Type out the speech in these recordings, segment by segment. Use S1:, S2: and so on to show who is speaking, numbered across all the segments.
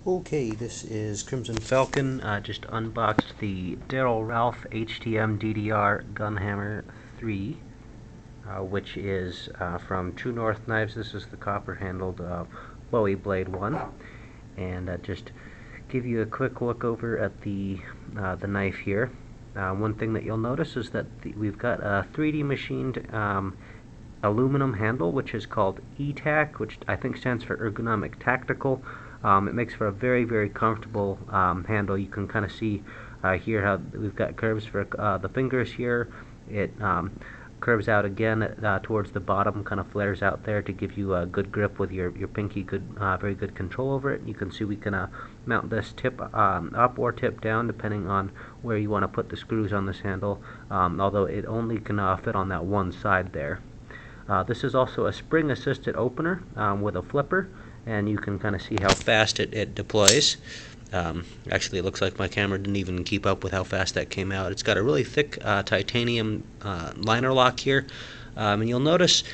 S1: Okay, this is Crimson Falcon. Just unboxed the Darryl Ralph HTM DDR Gunhammer 3, which is from True North Knives. This is the copper-handled Bowie Blade one, and just give you a quick look over at the knife here. One thing that you'll notice is that we've got a 3D machined aluminum handle, which is called ETAC, which I think stands for Ergonomic Tactical. It makes for a very, very comfortable handle. You can kind of see here how we've got curves for the fingers here. It curves out again towards the bottom, kind of flares out there to give you a good grip with your pinky, very good control over it. You can see we can mount this tip up or tip down depending on where you want to put the screws on this handle, although it only can fit on that one side there. This is also a spring-assisted opener with a flipper, and you can kind of see how fast it deploys. Actually, it looks like my camera didn't even keep up with how fast that came out. It's got a really thick titanium liner lock here, and you'll notice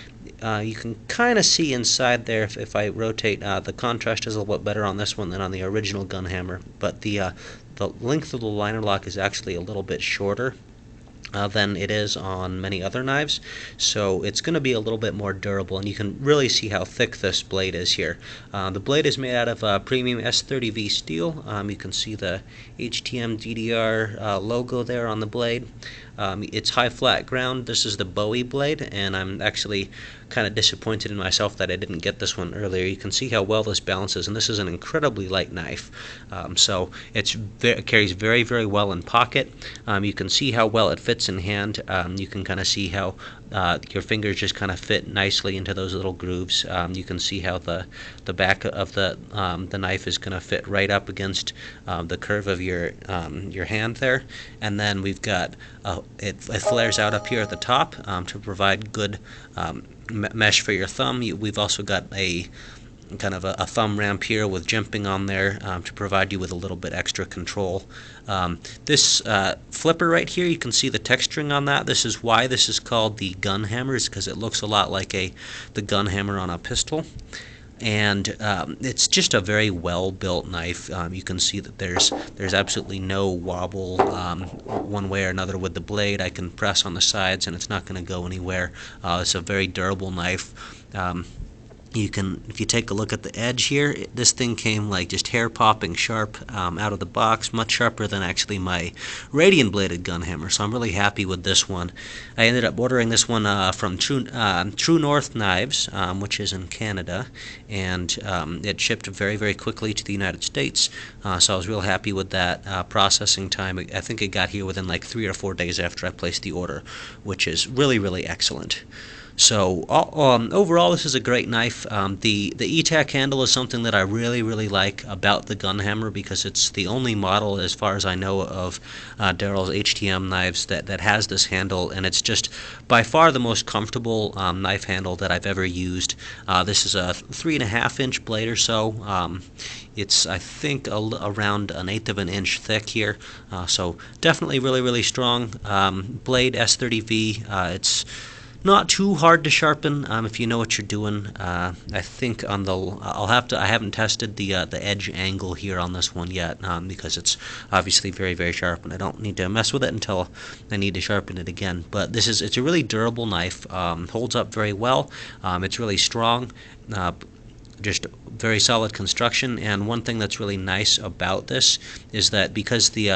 S1: you can kind of see inside there. If I rotate, the contrast is a little bit better on this one than on the original Gunhammer, but the length of the liner lock is actually a little bit shorter than it is on many other knives, so it's going to be a little bit more durable, and you can really see how thick this blade is here. The blade is made out of premium S30V steel. You can see the HTM DDR logo there on the blade. It's high flat ground. This is the Bowie blade, and I'm actually kind of disappointed in myself that I didn't get this one earlier. You can see how well this balances, and this is an incredibly light knife, so it carries very, very well in pocket. You can see how well it fits in hand. You can kind of see how your fingers just kind of fit nicely into those little grooves. You can see how the back of the knife is going to fit right up against the curve of your hand there, and then we've got it flares out up here at the top to provide good mesh for your thumb. We've also got a kind of a thumb ramp here with jimping on there to provide you with a little bit extra control. This flipper right here, you can see the texturing on that. This is why this is called the Gunhammer, is because it looks a lot like the Gunhammer on a pistol. And it's just a very well built knife. You can see that there's absolutely no wobble one way or another with the blade. I can press on the sides and it's not going to go anywhere. It's a very durable knife. If you take a look at the edge here, this thing came like just hair-popping sharp out of the box, much sharper than actually my radian-bladed Gunhammer, so I'm really happy with this one. I ended up ordering this one from True North Knives, which is in Canada, and it shipped very, very quickly to the United States, so I was real happy with that processing time. I think it got here within like 3 or 4 days after I placed the order, which is really, really excellent. So overall, this is a great knife. The ETAC handle is something that I really, really like about the Gunhammer, because it's the only model, as far as I know, of Darryl's HTM knives that has this handle, and it's just by far the most comfortable knife handle that I've ever used. This is a 3.5-inch blade or so. It's, I think, around 1/8 of an inch thick here, so definitely really, really strong blade. S30V. It's not too hard to sharpen if you know what you're doing. I think on I haven't tested the edge angle here on this one yet, because it's obviously very, very sharp, and I don't need to mess with it until I need to sharpen it again. But it's a really durable knife. Holds up very well. It's really strong. Just very solid construction, and one thing that's really nice about this is that because the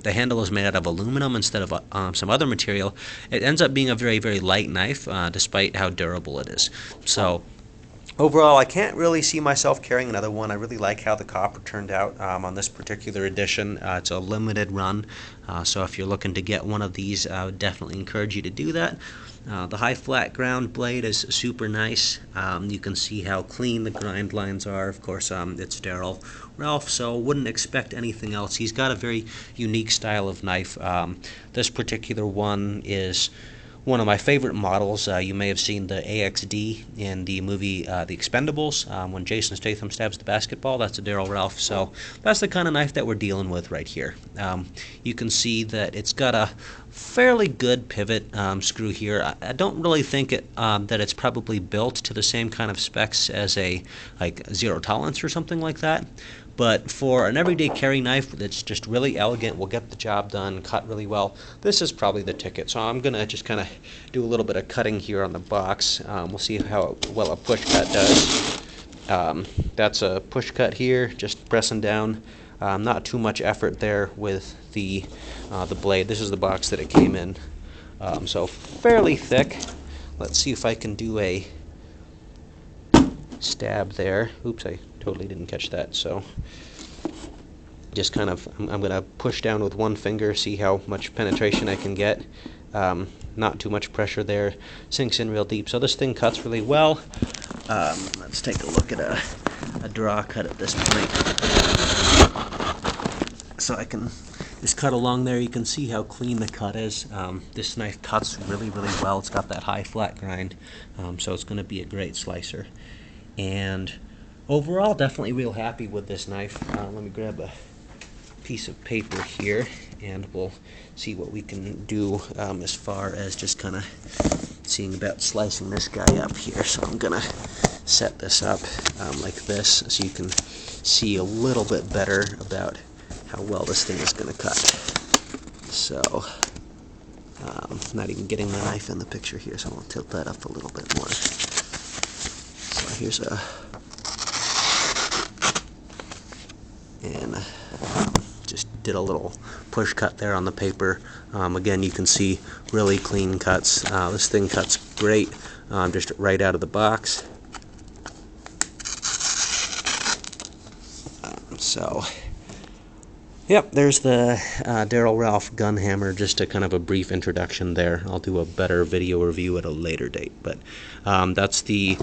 S1: handle is made out of aluminum instead of some other material, it ends up being a very, very light knife, despite how durable it is. So overall, I can't really see myself carrying another one. I really like how the copper turned out on this particular edition. It's a limited run, so if you're looking to get one of these, I would definitely encourage you to do that. The high flat ground blade is super nice. You can see how clean the grind lines are. Of course, it's Darryl Ralph, so wouldn't expect anything else. He's got a very unique style of knife. This particular one is one of my favorite models. You may have seen the AXD in the movie The Expendables, when Jason Statham stabs the basketball. That's a Darryl Ralph, so that's the kind of knife that we're dealing with right here. You can see that it's got a fairly good pivot screw here. I don't really think that it's probably built to the same kind of specs as a zero tolerance or something like that. But for an everyday carry knife that's just really elegant, will get the job done, cut really well, this is probably the ticket. So I'm going to just kind of do a little bit of cutting here on the box. We'll see how well a push cut does. That's a push cut here, just pressing down. Not too much effort there with the blade. This is the box that it came in. So fairly thick. Let's see if I can do a stab there. Oops, I totally didn't catch that. So just kind of, I'm going to push down with one finger, see how much penetration I can get. Not too much pressure there. Sinks in real deep. So this thing cuts really well. Let's take a look at a draw cut at this point. So I can just cut along there. You can see how clean the cut is. This knife cuts really, really well. It's got that high flat grind, so it's going to be a great slicer. And overall, definitely real happy with this knife. Let me grab a piece of paper here, and we'll see what we can do as far as just kind of seeing about slicing this guy up here. So I'm going to set this up like this so you can see a little bit better about how well this thing is going to cut. So, not even getting the knife in the picture here, so I'll tilt that up a little bit more. So here's and just did a little push cut there on the paper. Again, you can see really clean cuts. This thing cuts great, just right out of the box. So, yep, there's the Darryl Ralph gun hammer. Just a kind of a brief introduction there. I'll do a better video review at a later date. But that's the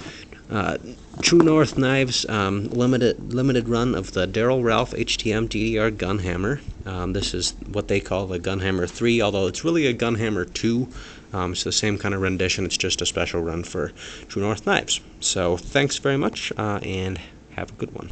S1: True North Knives limited run of the Darryl Ralph HTM DDR gun hammer. This is what they call the Gun Hammer 3, although it's really a Gun Hammer 2. It's the same kind of rendition. It's just a special run for True North Knives. So thanks very much, and have a good one.